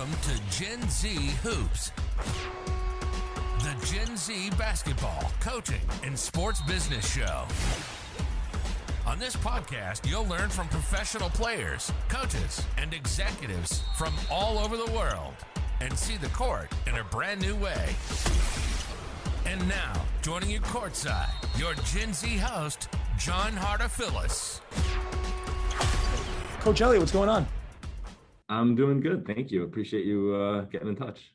Welcome to Gen Z Hoops, the Gen Z basketball, coaching, and sports business show. On this podcast, you'll learn from professional players, coaches, and executives from all over the world and see the court in a brand new way. And now, joining you courtside, your Gen Z host, John Hartofilis. Coach Elliot, what's going on? I'm doing good. Thank you. Appreciate you getting in touch.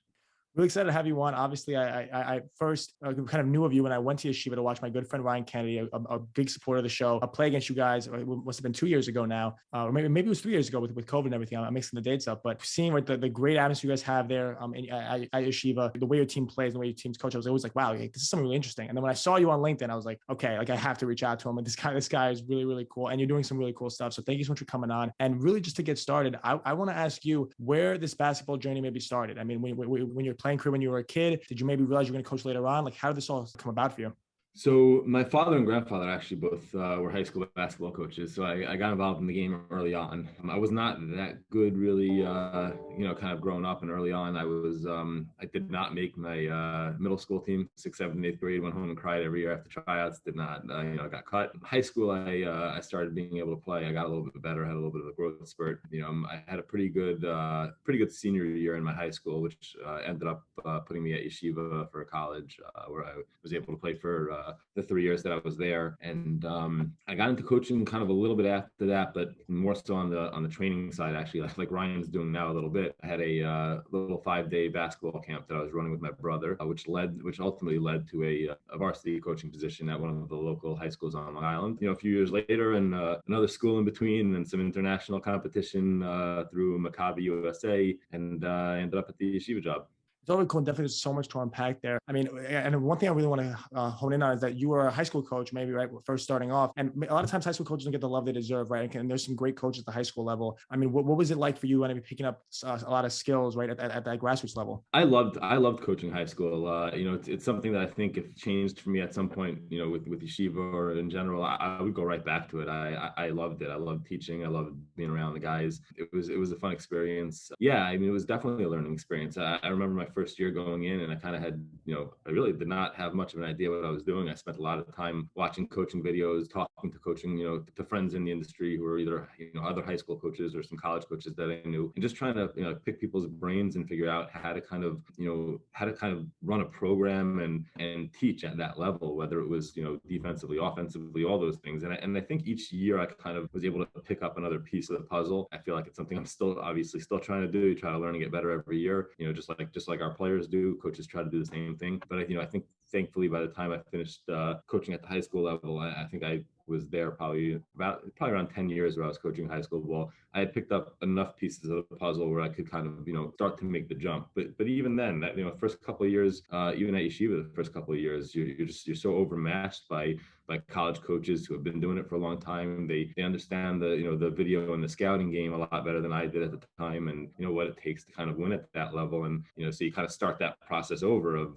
Really excited to have you on. Obviously, I first kind of knew of you when I went to Yeshiva to watch my good friend Ryan Kennedy, a big supporter of the show, play against you guys. It must have been 2 years ago now, or maybe it was 3 years ago with COVID and everything. I'm mixing the dates up, but seeing what the great atmosphere you guys have there at Yeshiva, the way your team plays, the way your team's coach, I was always like, wow, this is something really interesting. And then when I saw you on LinkedIn, I was like, okay, I have to reach out to him. And this guy is really, really cool. And you're doing some really cool stuff. So thank you so much for coming on. And really just to get started, I want to ask you where this basketball journey maybe started. I mean, when you're playing career, when you were a kid, did you maybe realize you were going to coach later on? Like, how did this all come about for you? So my father and grandfather actually both were high school basketball coaches. So I got involved in the game early on. I was not that good really, kind of growing up, and early on I did not make my middle school team, 6th, 7th, and 8th grade, went home and cried every year after tryouts, did not, I got cut. High school, I started being able to play. I got a little bit better, had a little bit of a growth spurt. I had a pretty good senior year in my high school, which ended up putting me at Yeshiva for college, where I was able to play for the 3 years that I was there. And I got into coaching kind of a little bit after that, but more so on the training side, actually, like Ryan's doing now a little bit. I had a little 5-day basketball camp that I was running with my brother, which ultimately led to a varsity coaching position at one of the local high schools on Long Island. A few years later, and another school in between, and some international competition through Maccabees USA, and I ended up at the Yeshiva job. It's always cool. Definitely there's so much to unpack there. I mean, and one thing I really want to hone in on is that you were a high school coach, maybe, right, first starting off. And a lot of times high school coaches don't get the love they deserve, right? And there's some great coaches at the high school level. I mean, what was it like for you when you picking up a lot of skills, right, at that grassroots level? I loved coaching high school. It's something that I think if changed for me at some point, with Yeshiva or in general, I would go right back to it. I loved it. I loved teaching. I loved being around the guys. It was a fun experience. Yeah, I mean, it was definitely a learning experience. I remember my first year going in, and I kind of had, I really did not have much of an idea what I was doing. I spent a lot of time watching coaching videos, talking to coaching, to friends in the industry who were either, other high school coaches or some college coaches that I knew, and just trying to, pick people's brains and figure out how to kind of run a program and teach at that level, whether it was, defensively, offensively, all those things. And I think each year I kind of was able to pick up another piece of the puzzle. I feel like it's something I'm still trying to do. You try to learn and get better every year, just like our players do. Coaches try to do the same thing. But I think thankfully by the time I finished coaching at the high school level, I think I was there probably around 10 years where I was coaching high school ball. I had picked up enough pieces of the puzzle where I could kind of, start to make the jump. But even then, that, first couple of years, even at Yeshiva, the first couple of years, you're so overmatched by college coaches who have been doing it for a long time. They understand the video and the scouting game a lot better than I did at the time, and what it takes to kind of win at that level. And so you kind of start that process over of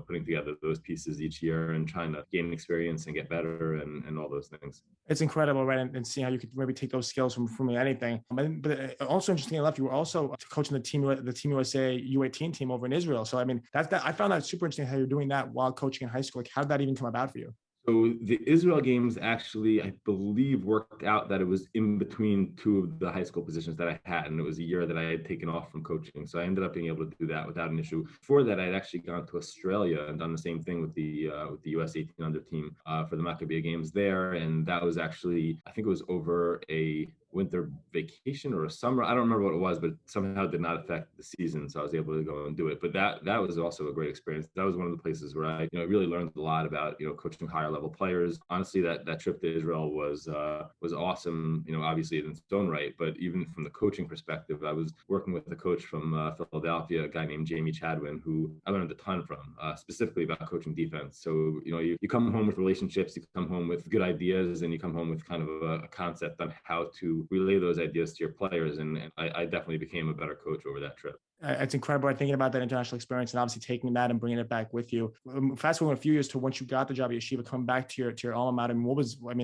putting together those pieces each year and trying to gain experience and get better and all those things. It's incredible, right? And seeing how you could maybe take those skills from anything. But also interesting enough, you were also coaching the Team USA U18 team over in Israel. So I mean, I found that super interesting how you're doing that while coaching in high school. Like, how did that even come about for you? So the Israel games actually, I believe, worked out that it was in between two of the high school positions that I had, and it was a year that I had taken off from coaching. So I ended up being able to do that without an issue. Before that, I'd actually gone to Australia and done the same thing with the US 18 under team for the Maccabiah games there, and that was actually, I think it was over a winter vacation or a summer. I don't remember what it was, but somehow it did not affect the season. So I was able to go and do it. But that was also a great experience. That was one of the places where I really learned a lot about, coaching higher level players. Honestly, that trip to Israel was awesome, obviously in its own right. But even from the coaching perspective, I was working with a coach from Philadelphia, a guy named Jamie Chadwin, who I learned a ton from, specifically about coaching defense. So, you come home with relationships, you come home with good ideas, and you come home with kind of a concept on how to relay those ideas to your players. And I definitely became a better coach over that trip. It's incredible. I'm thinking about that international experience and obviously taking that and bringing it back with you. Fast forward a few years to once you got the job at Yeshiva, coming back to your alma mater.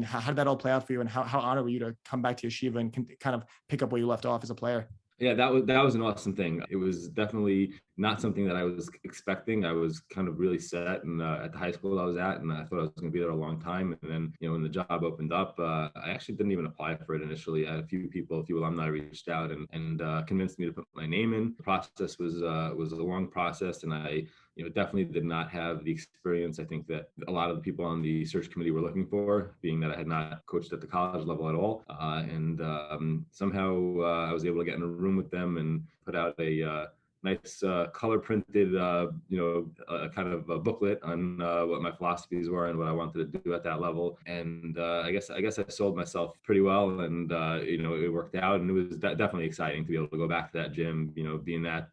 How did that all play out for you? And how honored were you to come back to Yeshiva and kind of pick up where you left off as a player? Yeah, that was an awesome thing. It was definitely not something that I was expecting. I was kind of really set, and at the high school I was at, and I thought I was going to be there a long time. And then, when the job opened up, I actually didn't even apply for it initially. I had a few alumni reached out and convinced me to put my name in. The process was a long process, and I definitely did not have the experience I think that a lot of the people on the search committee were looking for, being that I had not coached at the college level at all. And somehow I was able to get in a room with them and put out a nice color printed, kind of a booklet on what my philosophies were and what I wanted to do at that level. And I guess I sold myself pretty well, and it worked out, and it was definitely exciting to be able to go back to that gym, be in that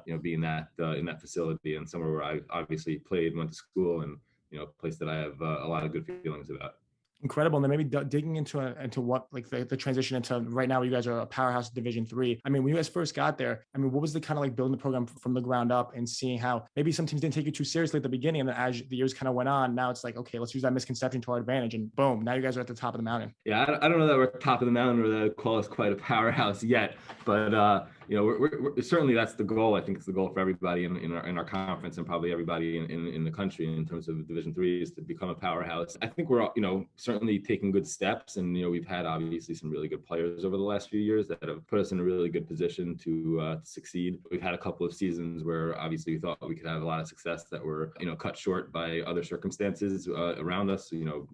in that facility, and somewhere where I obviously played, went to school, and a place that I have a lot of good feelings about. Incredible. And then maybe digging into what, like, the transition into right now, you guys are a powerhouse Division III. I mean, when you guys first got there, I mean, what was the kind of like building the program from the ground up and seeing how maybe some teams didn't take you too seriously at the beginning, and then as the years kind of went on, now it's like, okay, let's use that misconception to our advantage, and boom, now you guys are at the top of the mountain. Yeah, I don't know that we're at the top of the mountain or that I'd call us quite a powerhouse yet, but we're certainly, that's the goal. I think it's the goal for everybody in our conference, and probably everybody in the country in terms of Division III, is to become a powerhouse. I think we're certainly taking good steps, and we've had obviously some really good players over the last few years that have put us in a really good position to succeed. We've had a couple of seasons where obviously we thought we could have a lot of success that were cut short by other circumstances around us.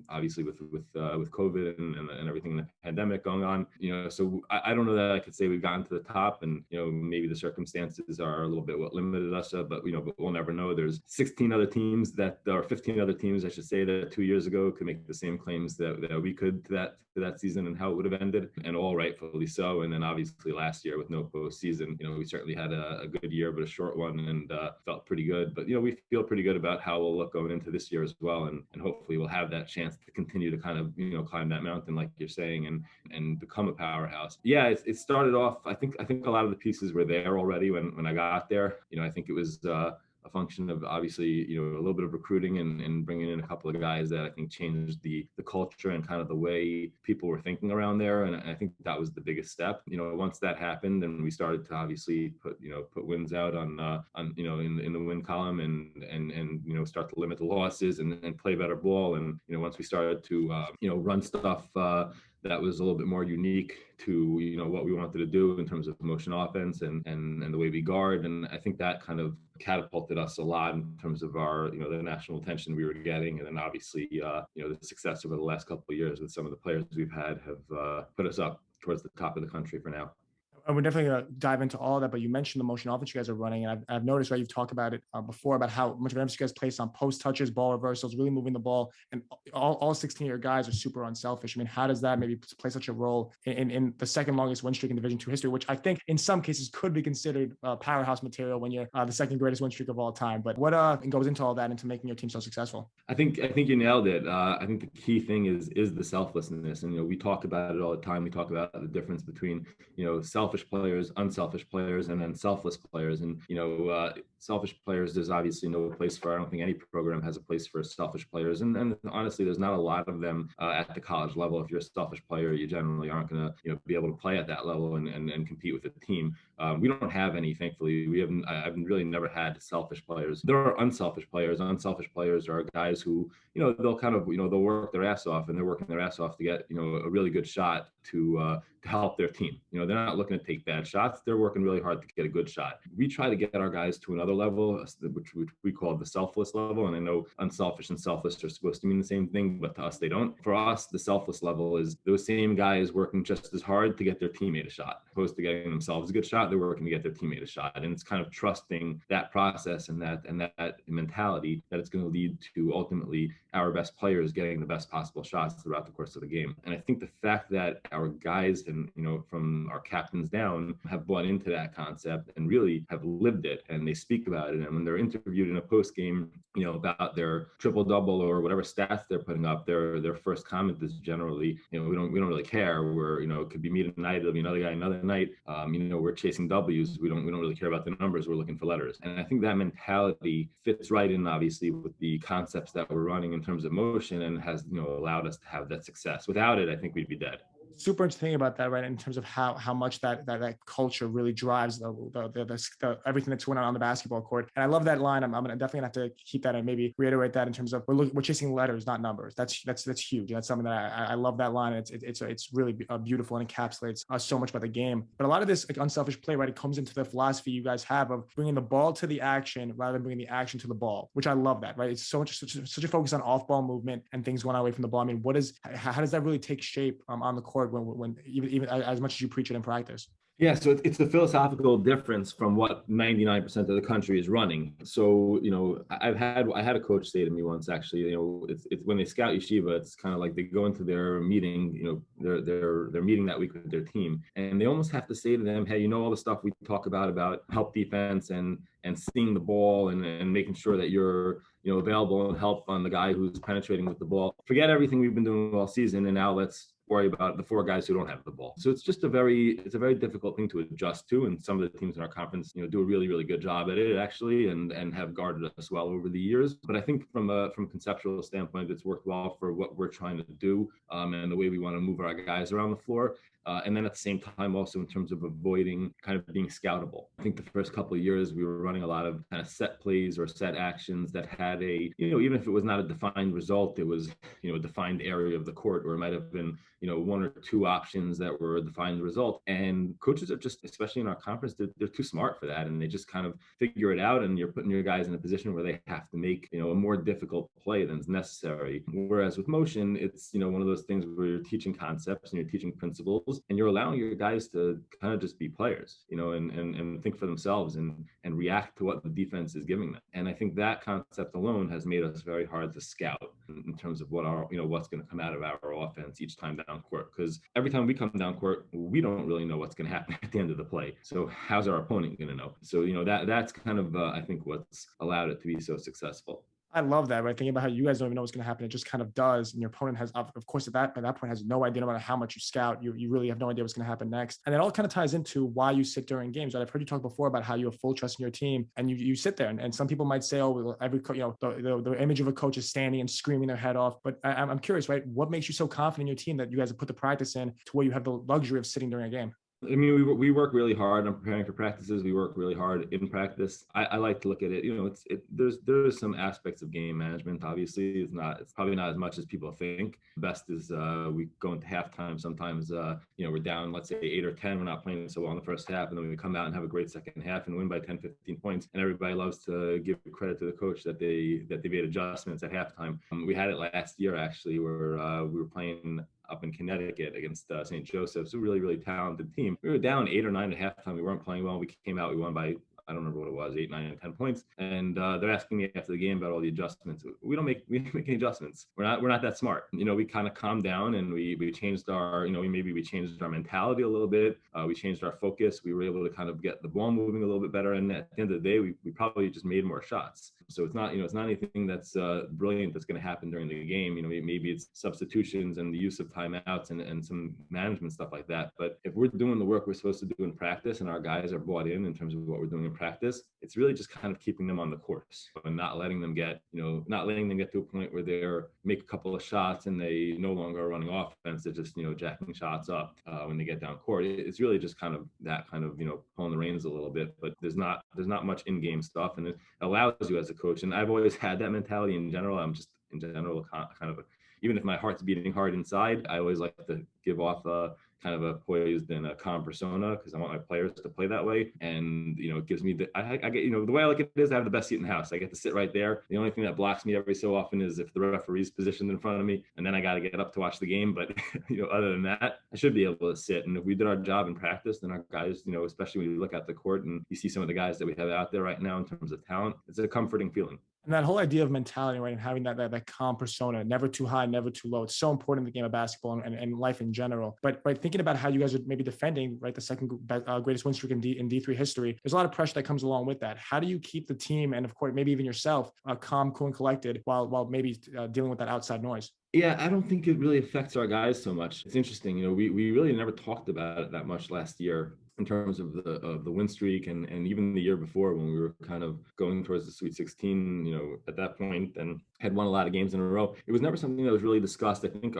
Obviously with COVID and everything in the pandemic going on. So I don't know that I could say we've gotten to the top, and maybe the circumstances are a little bit what limited us, but we'll never know. There's 16 other teams or 15 other teams, I should say, that 2 years ago could make the same claims that we could to that season and how it would have ended, and all rightfully so. And then obviously last year with no postseason, we certainly had a good year, but a short one, and felt pretty good. But we feel pretty good about how we'll look going into this year as well, and hopefully we'll have that chance to continue to kind of climb that mountain, like you're saying, and become a powerhouse. Yeah, it started off. I think a lot of the pieces were there already when I got there. I think it was a function of obviously a little bit of recruiting and bringing in a couple of guys that I think changed the culture and kind of the way people were thinking around there, and I think that was the biggest step. Once that happened, and we started to obviously put wins out on in the win column, and start to limit the losses and play better ball, and once we started to run stuff that was a little bit more unique to what we wanted to do in terms of motion offense and the way we guard, and I think that kind of catapulted us a lot in terms of our the national attention we were getting, and then obviously the success over the last couple of years with some of the players we've had have put us up towards the top of the country for now. And we're definitely going to dive into all of that, but you mentioned the motion offense you guys are running, and I've noticed, right, you've talked about it before, about how much of an emphasis you guys place on post touches, ball reversals, really moving the ball, and all 16 of your guys are super unselfish. I mean, how does that maybe play such a role in the second longest win streak in Division II history, which I think in some cases could be considered powerhouse material when you're the second greatest win streak of all time? But what goes into all that, into making your team so successful? I think you nailed it. I think the key thing is the selflessness, and we talk about it all the time. We talk about the difference between selfish players, unselfish players, and then selfless players. And selfish players, there's obviously no place for. I don't think any program has a place for selfish players, and honestly, there's not a lot of them at the college level. If you're a selfish player, you generally aren't going to be able to play at that level and compete with the team. We don't have any, thankfully. I've really never had selfish players. There are unselfish players. Unselfish players are guys who they'll kind of they'll work their ass off, and they're working their ass off to get a really good shot to help their team. They're not looking to take bad shots. They're working really hard to get a good shot. We try to get our guys to another level, which we call the selfless level. And I know unselfish and selfless are supposed to mean the same thing, but to us, they don't. For us, the selfless level is those same guys working just as hard to get their teammate a shot. Opposed to getting themselves a good shot, they're working to get their teammate a shot. And it's kind of trusting that process and that mentality that it's going to lead to ultimately our best players getting the best possible shots throughout the course of the game. And I think the fact that our guys and from our captains down have bought into that concept and really have lived it, and they speak about it, and when they're interviewed in a post game about their triple double or whatever stats they're putting up, their first comment is generally we don't really care. It could be me tonight, it'll be another guy another night. We're chasing W's. We don't really care about the numbers. We're looking for letters. And I think that mentality fits right in, obviously, with the concepts that we're running in terms of motion, and has allowed us to have that success. Without it, I think we'd be dead. Super interesting about that, right? In terms of how much that culture really drives the everything that's going on the basketball court. And I love that line. I'm gonna definitely have to keep that and maybe reiterate that in terms of we're chasing letters, not numbers. That's huge. That's something that I love that line. It's really beautiful and encapsulates so much about the game. But a lot of this like unselfish play, right? It comes into the philosophy you guys have of bringing the ball to the action rather than bringing the action to the ball, which I love that, right? It's such a focus on off ball movement and things going away from the ball. I mean, how does that really take shape on the court when even as much as you preach it in practice? Yeah, so it's the philosophical difference from what 99% of the country is running. So, I had a coach say to me once, actually, it's when they scout yeshiva, it's kind of like they go into their meeting, their meeting that week with their team, and they almost have to say to them, hey, all the stuff we talk about help defense and seeing the ball and making sure that you're available and help on the guy who's penetrating with the ball. Forget everything we've been doing all season, and now let's worry about the four guys who don't have the ball. So it's a very difficult thing to adjust to. And some of the teams in our conference, do a really, really good job at it actually, and have guarded us well over the years. But I think from a conceptual standpoint, it's worked well for what we're trying to do and the way we want to move our guys around the floor. And then at the same time, also in terms of avoiding kind of being scoutable. I think the first couple of years we were running a lot of kind of set plays or set actions that had even if it was not a defined result, it was, a defined area of the court, or it might have been, one or two options that were a defined result. And coaches are just, especially in our conference, they're too smart for that. And they just kind of figure it out. And you're putting your guys in a position where they have to make, a more difficult play than is necessary. Whereas with motion, it's, one of those things where you're teaching concepts and you're teaching principles, and you're allowing your guys to kind of just be players, and think for themselves and react to what the defense is giving them. And I think that concept alone has made us very hard to scout in terms of what what's going to come out of our offense each time down court. Because every time we come down court, we don't really know what's going to happen at the end of the play. So how's our opponent going to know? So, that's kind of, I think, what's allowed it to be so successful. I love that, right? Thinking about how you guys don't even know what's going to happen. It just kind of does. And your opponent has, of course, by that point, has no idea, no matter how much you scout, you really have no idea what's going to happen next. And it all kind of ties into why you sit during games, right? I've heard you talk before about how you have full trust in your team, and you sit there. And some people might say, oh, the image of a coach is standing and screaming their head off. But I'm curious, right? What makes you so confident in your team that you guys have put the practice in to where you have the luxury of sitting during a game? I mean, we work really hard on preparing for practices. We work really hard in practice. I like to look at it. There's some aspects of game management. Obviously, it's probably not as much as people think. The best is we go into halftime. Sometimes we're down, let's say 8 or 10. We're not playing so well in the first half, and then we come out and have a great second half and win by 10, 15 points. And everybody loves to give credit to the coach that they made adjustments at halftime. We had it last year actually, where we were playing up in Connecticut against St. Joseph's, a really, really talented team. We were down 8 or 9 at halftime. We weren't playing well. We came out, we won by, I don't remember what it was, 8, 9, 10 points. And they're asking me after the game about all the adjustments. We don't make any adjustments. We're not that smart. We kind of calmed down, and we changed our, we changed our mentality a little bit. We changed our focus. We were able to kind of get the ball moving a little bit better. And at the end of the day, we probably just made more shots. So it's not, it's not anything that's brilliant that's going to happen during the game. Maybe it's substitutions and the use of timeouts and some management stuff like that. But if we're doing the work we're supposed to do in practice, and our guys are bought in terms of what we're doing in practice, it's really just kind of keeping them on the course and not letting them get to a point where they're make a couple of shots and they no longer are running offense. They're just, jacking shots up when they get down court. It's really just kind of that kind of, pulling the reins a little bit, but there's not much in-game stuff, and it allows you as a coach. And I've always had that mentality in general. I'm just in general kind of even if my heart's beating hard inside, I always like to give off a kind of a poised and a calm persona, because I want my players to play that way. And, it gives me I get, the way I look at it is I have the best seat in the house. I get to sit right there. The only thing that blocks me every so often is if the referee's positioned in front of me, and then I got to get up to watch the game. But, other than that, I should be able to sit. And if we did our job in practice, then our guys, especially when you look at the court and you see some of the guys that we have out there right now in terms of talent, it's a comforting feeling. And that whole idea of mentality, right, and having that calm persona, never too high, never too low. It's so important in the game of basketball and life in general. But right, thinking about how you guys are maybe defending, right, the second greatest win streak in D3 history, there's a lot of pressure that comes along with that. How do you keep the team, and of course, maybe even yourself, calm, cool, and collected while maybe dealing with that outside noise? Yeah, I don't think it really affects our guys so much. It's interesting. We really never talked about it that much last year. in terms of the win streak, and even the year before when we were kind of going towards the Sweet 16, at that point, and had won a lot of games in a row. It was never something that was really discussed. I think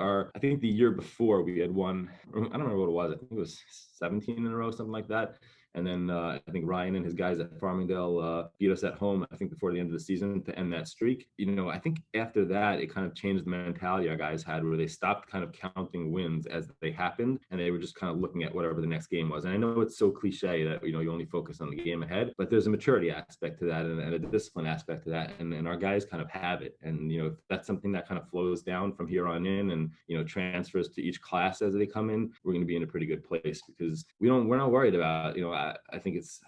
the year before we had won, I don't remember what it was. I think it was 17 in a row, something like that. And then I think Ryan and his guys at Farmingdale beat us at home, I think before the end of the season, to end that streak. I think after that, it kind of changed the mentality our guys had, where they stopped kind of counting wins as they happened, and they were just kind of looking at whatever the next game was. And I know it's so cliche that, you only focus on the game ahead, but there's a maturity aspect to that and a discipline aspect to that. And our guys kind of have it. And, if that's something that kind of flows down from here on in and, transfers to each class as they come in, we're going to be in a pretty good place, because we're not worried about, I think it's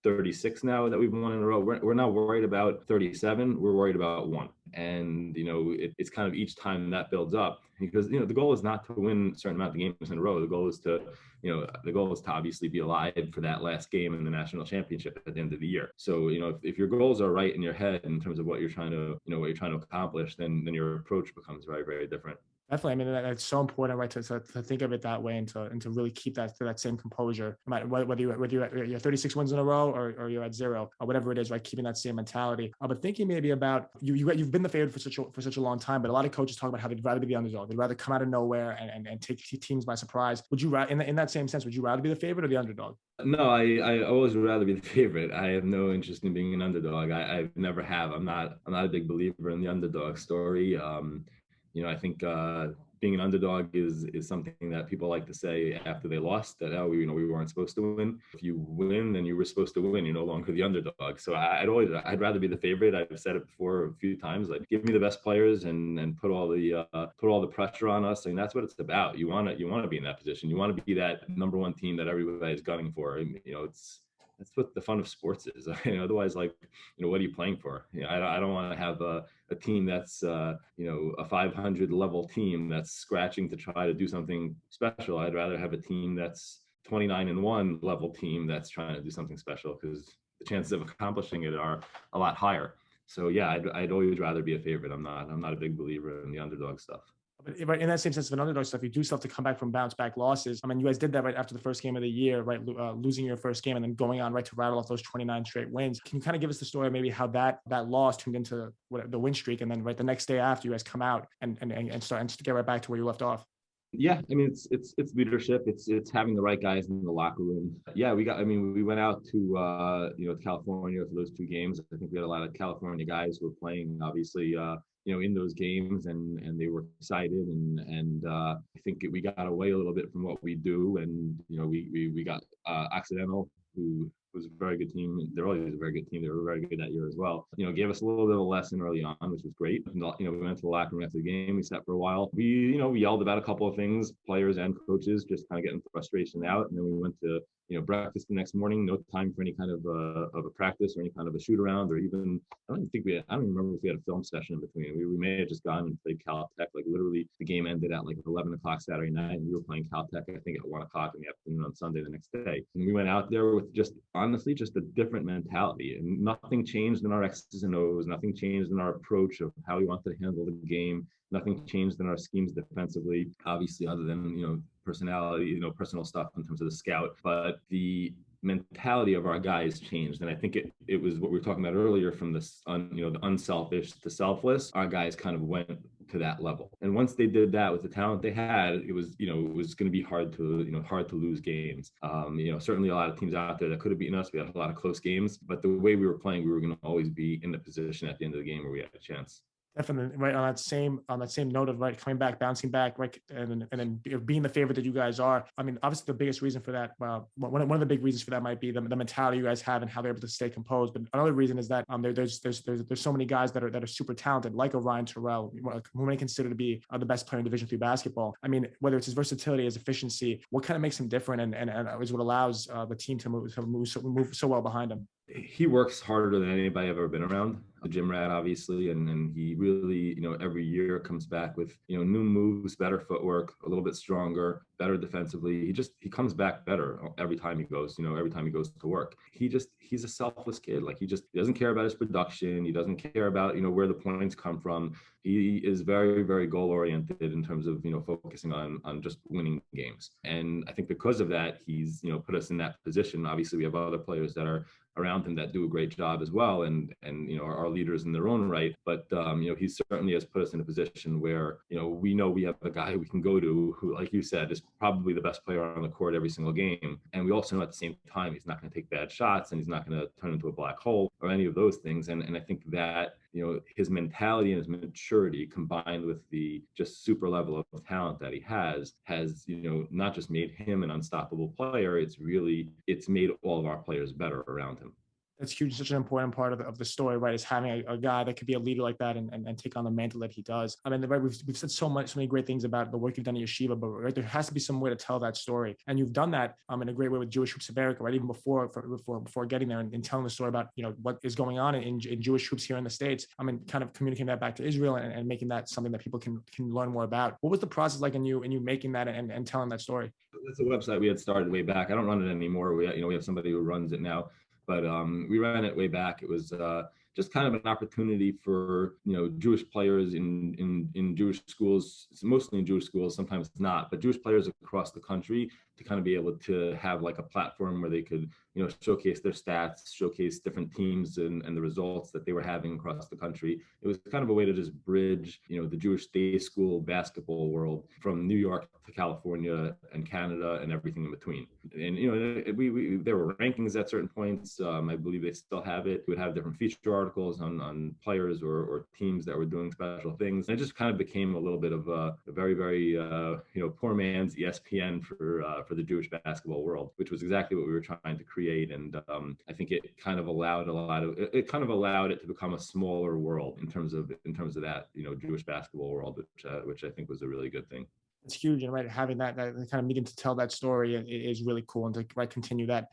36 now that we've won in a row. We're not worried about 37. We're worried about 1. And, it's kind of each time that builds up, because, the goal is not to win a certain amount of games in a row. The goal is to obviously be alive for that last game in the national championship at the end of the year. So, if your goals are right in your head in terms of what you're trying to accomplish, then your approach becomes very, very different. Definitely. I mean, that's so important, right? To think of it that way and to really keep that same composure, no matter whether you're 36 wins in a row or you're at 0 or whatever it is, right? Keeping that same mentality. But thinking maybe about you've been the favorite for such a long time, but a lot of coaches talk about how they'd rather be the underdog. They'd rather come out of nowhere and take teams by surprise. Would you, in that same sense, would you rather be the favorite or the underdog? No, I always would rather be the favorite. I have no interest in being an underdog. I never have. I'm not a big believer in the underdog story. I think being an underdog is something that people like to say after they lost, that we weren't supposed to win. If you win, then you were supposed to win. You're no longer the underdog. So I'd rather be the favorite. I've said it before a few times. Like, give me the best players and put all the pressure on us. I mean, that's what it's about. You want to be in that position. You want to be that number 1 team that everybody is gunning for. That's what the fun of sports is. Otherwise, what are you playing for? I don't want to have a team that's, a 500 level team that's scratching to try to do something special. I'd rather have a team that's 29-1 level team that's trying to do something special, because the chances of accomplishing it are a lot higher. So yeah, I'd always rather be a favorite. I'm not a big believer in the underdog stuff. But in that same sense of an underdog stuff, you do still have to come back from bounce back losses. I mean, you guys did that right after the first game of the year, right? Losing your first game and then going on right to rattle off those 29 straight wins. Can you kind of give us the story, maybe how that loss turned into the win streak, and then right the next day after, you guys come out and start and get right back to where you left off? Yeah, I mean, it's leadership. It's having the right guys in the locker room. Yeah, we went out to California for those 2 games. I think we had a lot of California guys who were playing, obviously, in those games, and they were excited, and I think we got away a little bit from what we do, and we got Occidental, who was a very good team. They're always a very good team. They were very good that year as well. Gave us a little bit of a lesson early on, which was great. We went to the locker room after the game. We sat for a while. We yelled about a couple of things, players and coaches, just kind of getting frustration out. And then we went to breakfast the next morning. No time for any kind of a practice or any kind of a shoot around, or even I don't remember if we had a film session in between. We may have just gone and played Caltech. Like, literally, the game ended at like 11 o'clock Saturday night, and we were playing Caltech, I think, at 1 o'clock in the afternoon on Sunday the next day. And we went out there with honestly just a different mentality, and nothing changed in our X's and O's. Nothing changed in our approach of how we wanted to handle the game. Nothing changed in our schemes defensively, obviously, other than personality, personal stuff in terms of the scout. But the mentality of our guys changed, and I think it was what we were talking about earlier, from this the unselfish to selfless. Our guys kind of went to that level, and once they did that with the talent they had, it was going to be hard to lose games. Certainly a lot of teams out there that could have beaten us. We had a lot of close games, but the way we were playing, we were going to always be in the position at the end of the game where we had a chance. Definitely, right, on that same note of right coming back, bouncing back, right, and then being the favorite that you guys are. I mean, obviously the biggest reason for that, one of the big reasons for that might be the mentality you guys have and how they're able to stay composed. But another reason is that there's so many guys that are super talented, like a Ryan Terrell, who many consider to be the best player in Division III basketball. I mean, whether it's his versatility, his efficiency, what kind of makes him different, and is what allows the team to move so well behind him. He works harder than anybody I've ever been around. a gym rat, obviously, and he really, every year comes back with, new moves, better footwork, a little bit stronger, better defensively. He comes back better every time he goes, every time he goes to work. He's a selfless kid. Like he doesn't care about his production. He doesn't care about, where the points come from. He is very, very goal oriented in terms of, focusing on just winning games. And I think because of that, he's, put us in that position. Obviously, we have other players that are around him that do a great job as well, and are leaders in their own right. But he certainly has put us in a position where we know we have a guy we can go to who, like you said, is probably the best player on the court every single game. And we also know at the same time he's not going to take bad shots, and he's not going to turn into a black hole or any of those things. And I think that his mentality and his maturity combined with the just super level of talent that he has not just made him an unstoppable player, it's made all of our players better around him. That's huge. Such an important part of the story, right? Is having a guy that could be a leader like that and take on the mantle that he does. I mean, right, we've said so many great things about the work you've done at Yeshiva, but right, there has to be some way to tell that story. And you've done that in a great way with Jewish Hoops America, right? Even before getting there and telling the story about, what is going on in Jewish hoops here in the States. I mean, kind of communicating that back to Israel and making that something that people can learn more about. What was the process like in you making that and telling that story? That's a website we had started way back. I don't run it anymore. We have somebody who runs it now. But we ran it way back. It was just kind of an opportunity for Jewish players in Jewish schools, mostly in Jewish schools, sometimes it's not, but Jewish players across the country to kind of be able to have like a platform where they could showcase their stats, showcase different teams and the results that they were having across the country. It was kind of a way to just bridge the Jewish day school basketball world from New York to California and Canada and everything in between. And we there were rankings at certain points. I believe they still have it. We would have different feature articles on players or teams that were doing special things. And it just kind of became a little bit of a very, very poor man's ESPN for the Jewish basketball world, which was exactly what we were trying to create. And I think it kind of allowed it to become a smaller world in terms of that Jewish basketball world, which I think was a really good thing. It's huge, and right, having that kind of medium to tell that story is really cool, and to continue that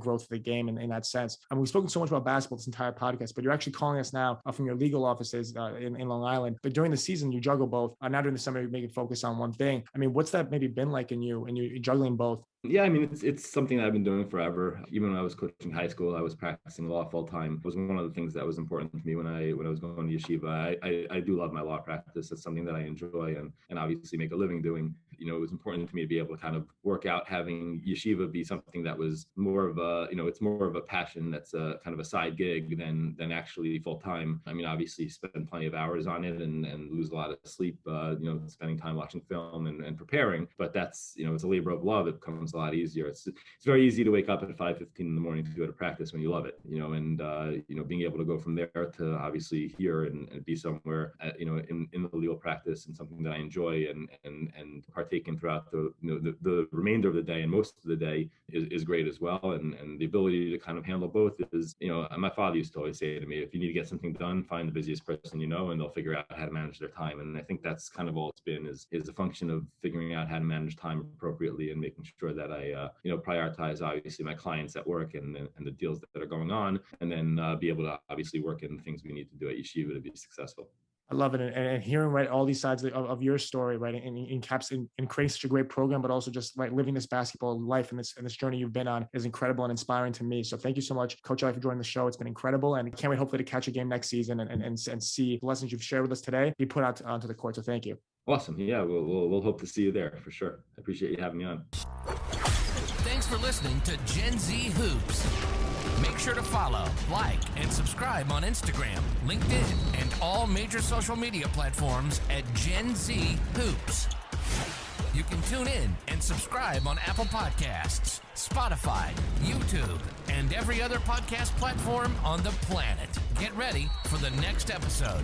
growth of the game in that sense. I mean, we've spoken so much about basketball this entire podcast, but you're actually calling us now from your legal offices in Long Island. But during the season, you juggle both. Now during the summer, you make it focus on one thing. I mean, what's that maybe been like in you, and you're juggling both? Yeah, I mean, it's something that I've been doing forever. Even when I was coaching high school, I was practicing law full time. It was one of the things that was important to me when I was going to Yeshiva. I do love my law practice. It's something that I enjoy and obviously make a living doing. It was important to me to be able to kind of work out having Yeshiva be something that was more of a, it's more of a passion that's a kind of a side gig than actually full time. I mean, obviously spend plenty of hours on it and lose a lot of sleep, spending time watching film and preparing. But that's, it's a labor of love. It becomes a lot easier. It's very easy to wake up at 5:15 in the morning to go to practice when you love it, and being able to go from there to obviously here and be somewhere, in the legal practice and something that I enjoy and partake in throughout the remainder of the day and most of the day is great as well. And the ability to kind of handle both is, my father used to always say to me, if you need to get something done, find the busiest person and they'll figure out how to manage their time. And I think that's kind of all it's been is a function of figuring out how to manage time appropriately and making sure that I prioritize obviously my clients at work and the deals that are going on, and then be able to obviously work in the things we need to do at Yeshiva to be successful. I love it. And hearing, right, all these sides of your story, right, in creating such a great program, but also just like living this basketball life and this journey you've been on is incredible and inspiring to me. So thank you so much, Coach Elliot, for joining the show. It's been incredible. And can't wait hopefully to catch a game next season and see the lessons you've shared with us today be put out onto the court. So thank you. Awesome. Yeah, we'll hope to see you there for sure. I appreciate you having me on. Thanks for listening to Gen Z Hoops. Make sure to follow, like, and subscribe on Instagram, LinkedIn, and all major social media platforms at Gen Z Hoops. You can tune in and subscribe on Apple Podcasts, Spotify, YouTube, and every other podcast platform on the planet. Get ready for the next episode.